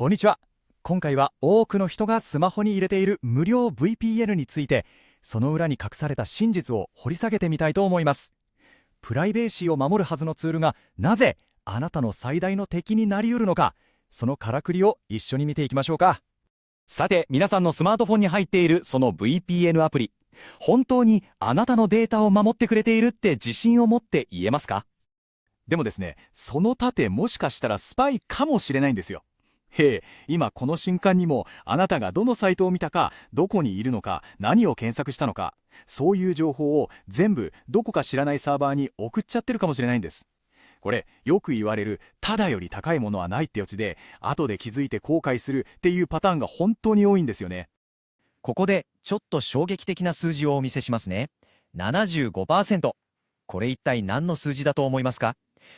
こんにちは。今回は多くの人がスマホに入れている無料 VPN について、その裏に隠された真実を掘り下げてみたいと思います。プライベーシーを守るはずのツールがなぜあなたの最大の敵になりうるのか、そのからくりを一緒に見ていきましょうか。さて、皆さんのスマートフォンに入っているその VPN アプリ、本当にあなたのデータを守ってくれているって自信を持って言えますか？でもですね、その盾もしかしたらスパイかもしれないんですよ。今この瞬間にもあなたがどのサイトを見たか、どこにいるのか、何を検索したのか、そういう情報を全部どこか知らないサーバーに送っちゃってるかもしれないんです。これよく言われるただより高いものはないってやつで、後で気づいて後悔するっていうパターンが本当に多いんですよね。ここでちょっと衝撃的な数字をお見せしますね。75%。これ一体何の数字だと思いますか？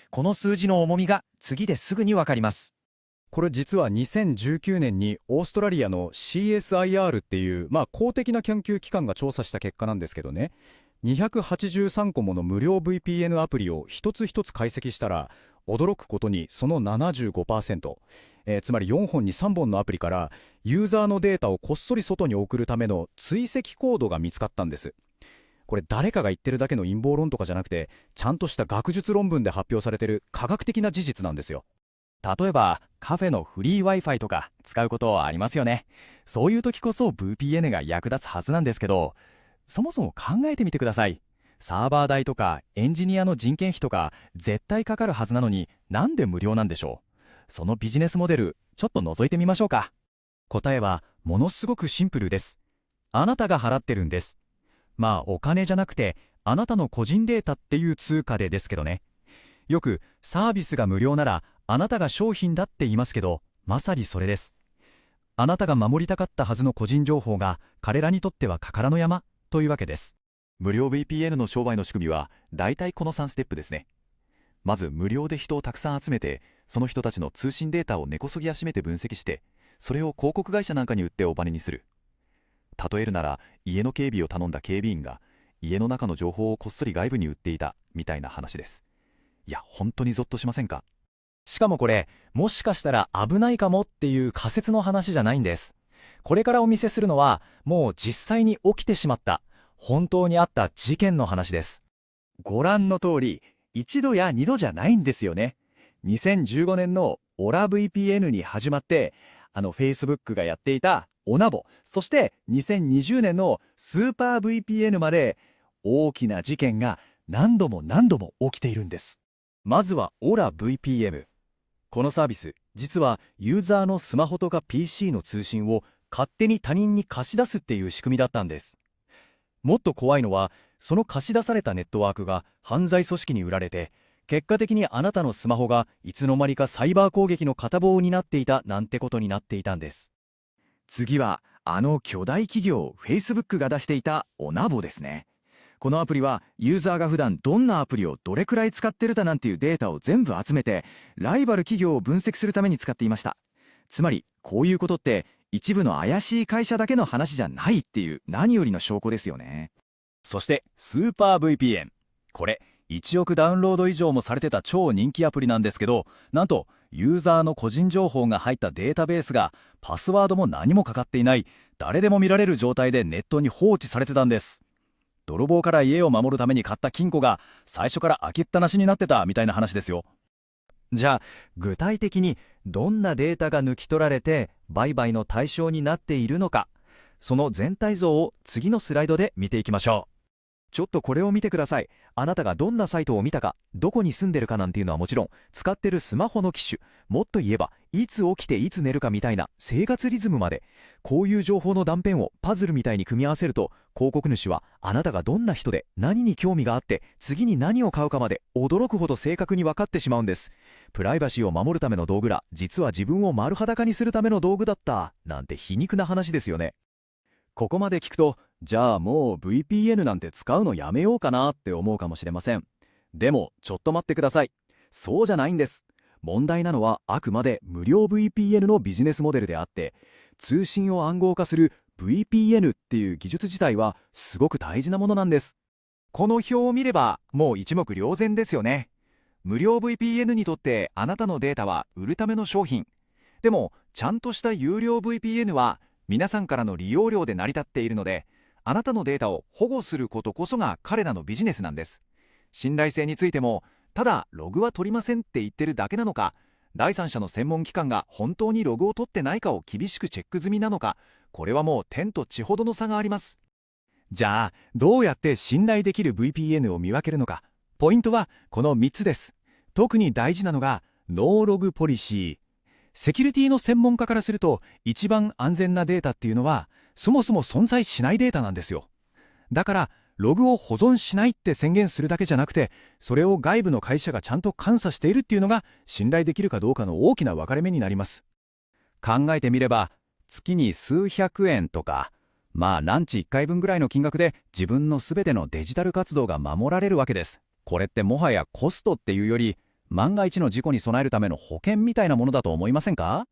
この数字の重みが次ですぐにわかります。これ実は2019年にオーストラリアの CSIR っていう、公的な研究機関が調査した結果なんですけどね、283個もの無料 VPN アプリを一つ一つ解析したら、驚くことにその 75%、つまり4本に3本のアプリからユーザーのデータをこっそり外に送るための追跡コードが見つかったんです。これ誰かが言ってるだけの陰謀論とかじゃなくて、ちゃんとした学術論文で発表されてる科学的な事実なんですよ。例えばカフェのフリー Wi-Fi とか使うことありますよね。そういう時こそ VPN が役立つはずなんですけど、そもそも考えてみてください。サーバー代とかエンジニアの人件費とか絶対かかるはずなのに、なんで無料なんでしょう。そのビジネスモデル、ちょっと覗いてみましょうか。答えはものすごくシンプルです。あなたが払ってるんです。お金じゃなくてあなたの個人データっていう通貨でですけどね。よくサービスが無料ならあなたが商品だって言いますけど、まさにそれです。あなたが守りたかったはずの個人情報が彼らにとっては宝の山というわけです。無料 VPN の商売の仕組みは大体この3ステップですね。まず無料で人をたくさん集めて、その人たちの通信データを根こそぎ集めて分析して、それを広告会社なんかに売ってお金にする。例えるなら、家の警備を頼んだ警備員が家の中の情報をこっそり外部に売っていたみたいな話です。いや、本当にゾッとしませんか？しかもこれ、もしかしたら危ないかもっていう仮説の話じゃないんです。これからお見せするのは、もう実際に起きてしまった、本当にあった事件の話です。ご覧の通り、1度や2度じゃないんですよね。2015年のオラ VPN に始まって、Facebook がやっていたオナボ、そして2020年のスーパー VPN まで、大きな事件が何度も何度も起きているんです。まずはオラ VPN。このサービス、実はユーザーのスマホとか PC の通信を勝手に他人に貸し出すっていう仕組みだったんです。もっと怖いのは、その貸し出されたネットワークが犯罪組織に売られて、結果的にあなたのスマホがいつの間にかサイバー攻撃の片棒になっていたなんてことになっていたんです。次は、巨大企業 Facebook が出していたオナボですね。このアプリはユーザーが普段どんなアプリをどれくらい使ってるかなんていうデータを全部集めて、ライバル企業を分析するために使っていました。つまりこういうことって一部の怪しい会社だけの話じゃないっていう何よりの証拠ですよね。そしてスーパー VPN。これ1億ダウンロード以上もされてた超人気アプリなんですけど、なんとユーザーの個人情報が入ったデータベースがパスワードも何もかかっていない、誰でも見られる状態でネットに放置されてたんです。泥棒から家を守るために買った金庫が最初から開きっぱなしになってたみたいな話ですよ。じゃあ具体的にどんなデータが抜き取られて売買の対象になっているのか、その全体像を次のスライドで見ていきましょう。ちょっとこれを見てください。あなたがどんなサイトを見たか、どこに住んでるかなんていうのはもちろん、使ってるスマホの機種、もっと言えばいつ起きていつ寝るかみたいな生活リズムまで、こういう情報の断片をパズルみたいに組み合わせると、広告主はあなたがどんな人で何に興味があって次に何を買うかまで驚くほど正確に分かってしまうんです。プライバシーを守るための道具ら、実は自分を丸裸にするための道具だったなんて皮肉な話ですよね。ここまで聞くと、じゃあもう VPN なんて使うのやめようかなって思うかもしれません。でもちょっと待ってください。そうじゃないんです。問題なのはあくまで無料 VPN のビジネスモデルであって、通信を暗号化する VPN っていう技術自体はすごく大事なものなんです。この表を見ればもう一目瞭然ですよね。無料 VPN にとってあなたのデータは売るための商品。でも、ちゃんとした有料 VPN は皆さんからの利用料で成り立っているので、あなたのデータを保護することこそが彼らのビジネスなんです。信頼性についても、ただログは取りませんって言ってるだけなのか、第三者の専門機関が本当にログを取ってないかを厳しくチェック済みなのか、これはもう天と地ほどの差があります。じゃあ、どうやって信頼できる VPN を見分けるのか。ポイントはこの3つです。特に大事なのが、ノーログポリシー。セキュリティの専門家からすると、一番安全なデータっていうのは、そもそも存在しないデータなんですよ。だから、ログを保存しないって宣言するだけじゃなくて、それを外部の会社がちゃんと監査しているっていうのが、信頼できるかどうかの大きな分かれ目になります。考えてみれば、月に数百円とか、ランチ1回分ぐらいの金額で自分のすべてのデジタル活動が守られるわけです。これってもはやコストっていうより、万が一の事故に備えるための保険みたいなものだと思いませんか？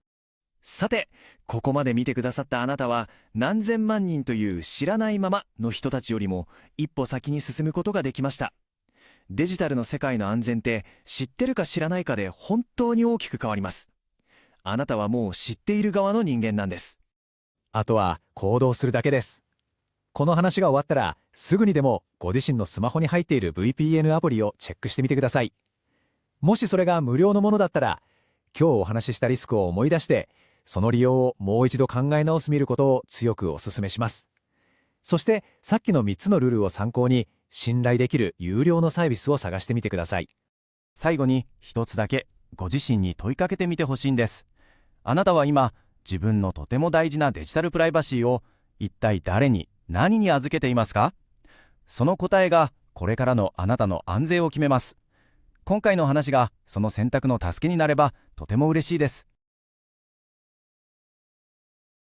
さて、ここまで見てくださったあなたは、何千万人という知らないままの人たちよりも一歩先に進むことができました。デジタルの世界の安全って知ってるか知らないかで本当に大きく変わります。あなたはもう知っている側の人間なんです。あとは行動するだけです。この話が終わったら、すぐにでもご自身のスマホに入っている VPN アプリをチェックしてみてください。もしそれが無料のものだったら、今日お話ししたリスクを思い出して、その利用をもう一度考え直してみることを強くお勧めします。そしてさっきの3つのルールを参考に、信頼できる有料のサービスを探してみてください。最後に一つだけご自身に問いかけてみてほしいんです。あなたは今、自分のとても大事なデジタルプライバシーを一体誰に何に預けていますか？その答えがこれからのあなたの安全を決めます。今回の話がその選択の助けになればとても嬉しいです。